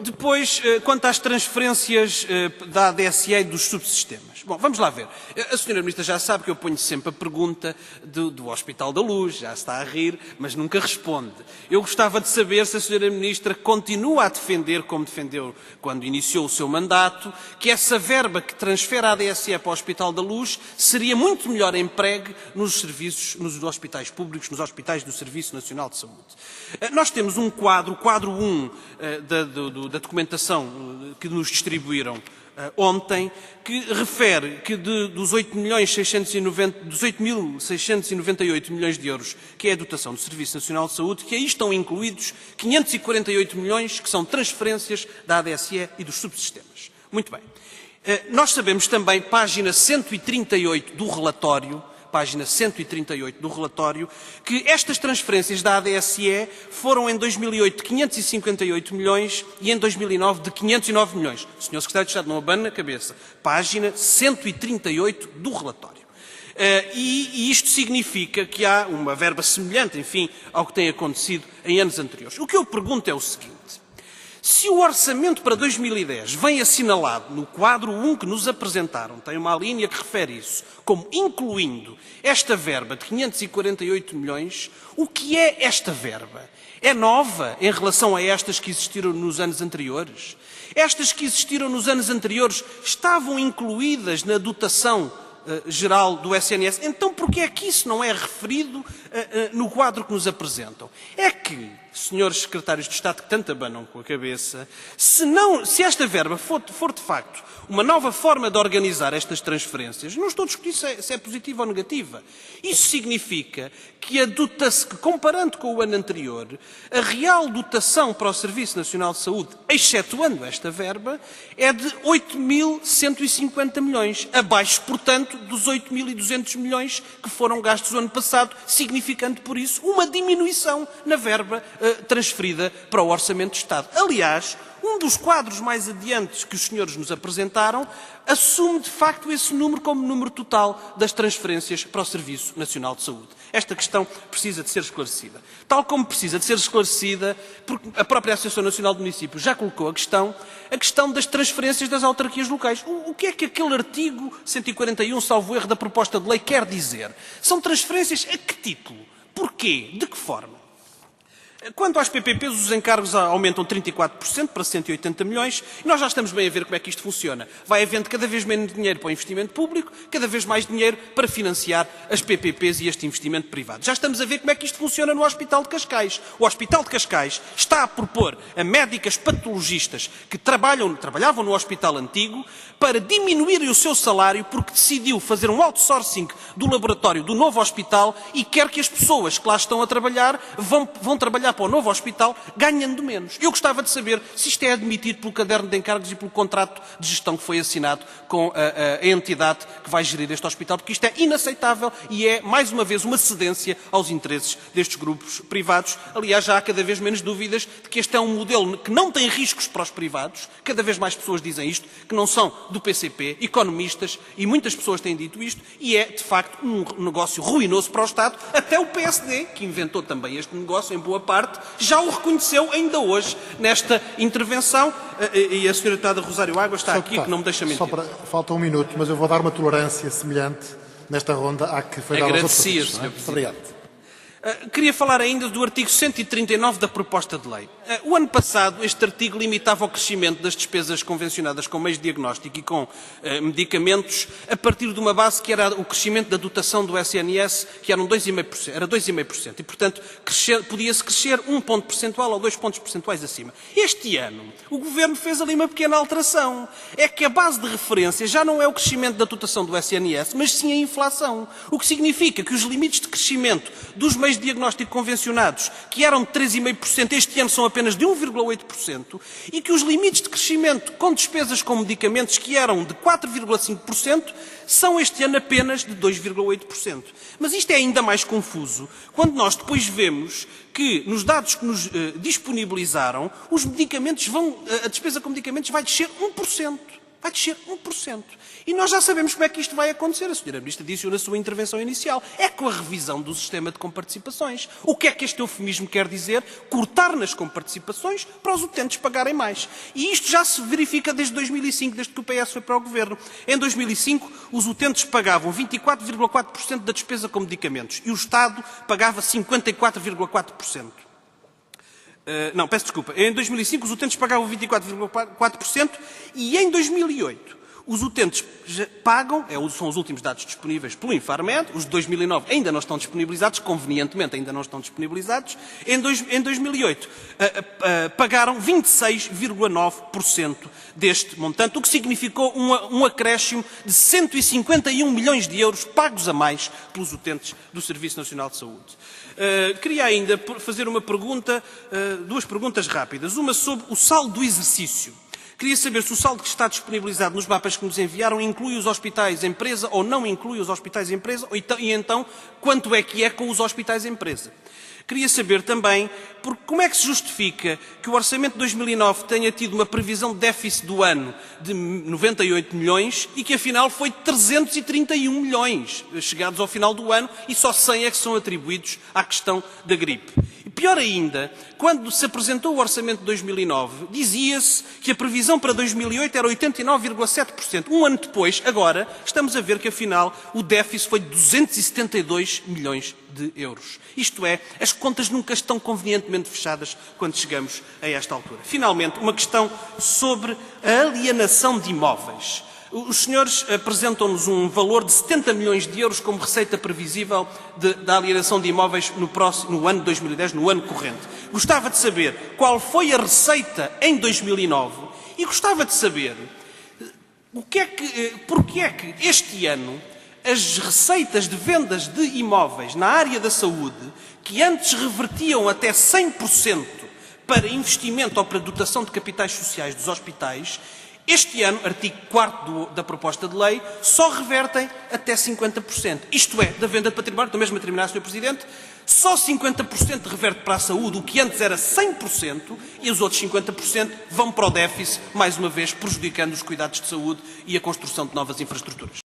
Depois, quanto às transferências da ADSE e dos subsistemas. Bom, vamos lá ver. A Sra. Ministra já sabe que eu ponho sempre a pergunta do Hospital da Luz, já está a rir, mas nunca responde. Eu gostava de saber se a Sra. Ministra continua a defender, como defendeu quando iniciou o seu mandato, que essa verba que transfere a ADSE para o Hospital da Luz seria muito melhor empregue nos serviços, nos hospitais públicos, nos hospitais do Serviço Nacional de Saúde. Nós temos um quadro, o quadro 1 da documentação que nos distribuíram ontem, que refere que dos 8.698 milhões de euros, que é a dotação do Serviço Nacional de Saúde, que aí estão incluídos 548 milhões, que são transferências da ADSE e dos subsistemas. Muito bem. Nós sabemos também, página 138 do relatório, que estas transferências da ADSE foram em 2008 de 558 milhões e em 2009 de 509 milhões. O Sr. Secretário de Estado não abane na cabeça. Página 138 do relatório. E isto significa que há uma verba semelhante, enfim, ao que tem acontecido em anos anteriores. O que eu pergunto é o seguinte. Se o orçamento para 2010 vem assinalado no quadro 1 que nos apresentaram, tem uma linha que refere isso, como incluindo esta verba de 548 milhões, o que é esta verba? É nova em relação a estas que existiram nos anos anteriores? Estas que existiram nos anos anteriores estavam incluídas na dotação geral do SNS. Então, por que é que isso não é referido no quadro que nos apresentam? É que, senhores secretários de Estado que tanto abanam com a cabeça, se esta verba for de facto uma nova forma de organizar estas transferências, não estou a discutir se é positiva ou negativa. Isso significa que comparando com o ano anterior, a real dotação para o Serviço Nacional de Saúde, excetuando esta verba, é de 8.150 milhões, abaixo, portanto, dos 8.200 milhões que foram gastos no ano passado, significando, por isso, uma diminuição na verba transferida para o Orçamento de Estado. Aliás, um dos quadros mais adiantes que os senhores nos apresentaram assume, de facto, esse número como número total das transferências para o Serviço Nacional de Saúde. Esta questão precisa de ser esclarecida. Tal como precisa de ser esclarecida, porque a própria Associação Nacional de Municípios já colocou a questão das transferências das autarquias locais. O que é que aquele artigo 141, salvo erro, da proposta de lei quer dizer? São transferências a que título? Porquê? De que forma? Quanto às PPPs, os encargos aumentam 34% para 180 milhões e nós já estamos bem a ver como é que isto funciona. Vai havendo cada vez menos dinheiro para o investimento público, cada vez mais dinheiro para financiar as PPPs e este investimento privado. Já estamos a ver como é que isto funciona no Hospital de Cascais. O Hospital de Cascais está a propor a médicas patologistas que trabalhavam no hospital antigo para diminuírem o seu salário porque decidiu fazer um outsourcing do laboratório do novo hospital e quer que as pessoas que lá estão a trabalhar vão trabalhar para o novo hospital ganhando menos. Eu gostava de saber se isto é admitido pelo caderno de encargos e pelo contrato de gestão que foi assinado com a entidade que vai gerir este hospital, porque isto é inaceitável e é, mais uma vez, uma cedência aos interesses destes grupos privados. Aliás, já há cada vez menos dúvidas de que este é um modelo que não tem riscos para os privados. Cada vez mais pessoas dizem isto, que não são do PCP, economistas, e muitas pessoas têm dito isto, e é, de facto, um negócio ruinoso para o Estado. Até o PSD, que inventou também este negócio, em boa parte, já o reconheceu ainda hoje nesta intervenção, e a Sra. Deputada Rosário Águas está aqui, que não me deixa mentir. Falta um minuto, mas eu vou dar uma tolerância semelhante nesta ronda à que foi dada aos outros partidos. Sr. Presidente. Obrigado. Queria falar ainda do artigo 139 da proposta de lei. O ano passado, este artigo limitava o crescimento das despesas convencionadas com meios de diagnóstico e com medicamentos a partir de uma base que era o crescimento da dotação do SNS, que eram 2,5%. Era 2,5%. E, portanto, podia-se crescer 1 ponto percentual ou 2 pontos percentuais acima. Este ano, o Governo fez ali uma pequena alteração. É que a base de referência já não é o crescimento da dotação do SNS, mas sim a inflação. O que significa que os limites de crescimento dos meios de diagnóstico convencionados, que eram de 3,5%, este ano são apenas de 1,8%, e que os limites de crescimento com despesas com medicamentos, que eram de 4,5%, são este ano apenas de 2,8%. Mas isto é ainda mais confuso quando nós depois vemos que, nos dados que nos disponibilizaram, os medicamentos a despesa com medicamentos vai descer 1%. Vai descer 1%. E nós já sabemos como é que isto vai acontecer. A Sra. Ministra disse na sua intervenção inicial. É com a revisão do sistema de comparticipações. O que é que este eufemismo quer dizer? Cortar nas comparticipações para os utentes pagarem mais. E isto já se verifica desde 2005, desde que o PS foi para o governo. Em 2005, os utentes pagavam 24,4% da despesa com medicamentos e o Estado pagava 54,4%. Não, peço desculpa. Em 2005 os utentes pagavam 24,4% e em 2008 os utentes pagam, são os últimos dados disponíveis pelo Infarmed, os de 2009 ainda não estão disponibilizados, convenientemente ainda não estão disponibilizados, em 2008 pagaram 26,9% deste montante, o que significou um acréscimo de 151 milhões de euros pagos a mais pelos utentes do Serviço Nacional de Saúde. Queria ainda fazer uma pergunta, duas perguntas rápidas. Uma sobre o saldo do exercício. Queria saber se o saldo que está disponibilizado nos mapas que nos enviaram inclui os hospitais empresa ou não inclui os hospitais empresa e então quanto é que é com os hospitais empresa. Queria saber também como é que se justifica que o Orçamento de 2009 tenha tido uma previsão de déficit do ano de 98 milhões e que afinal foi 331 milhões chegados ao final do ano e só 100 é que são atribuídos à questão da gripe. E pior ainda, quando se apresentou o Orçamento de 2009, dizia-se que a previsão para 2008 era 89,7%. Um ano depois, agora, estamos a ver que afinal o déficit foi de 272 milhões de euros. Isto é, as contas nunca estão convenientemente fechadas quando chegamos a esta altura. Finalmente, uma questão sobre a alienação de imóveis. Os senhores apresentam-nos um valor de 70 milhões de euros como receita previsível da alienação de imóveis no ano de 2010, no ano corrente. Gostava de saber qual foi a receita em 2009 e gostava de saber porque é que este ano as receitas de vendas de imóveis na área da saúde, que antes revertiam até 100% para investimento ou para dotação de capitais sociais dos hospitais, este ano, artigo 4º da proposta de lei, só revertem até 50%. Isto é, da venda de património, estou mesmo a terminar, Sr. Presidente, só 50% reverte para a saúde, o que antes era 100%, e os outros 50% vão para o déficit, mais uma vez prejudicando os cuidados de saúde e a construção de novas infraestruturas.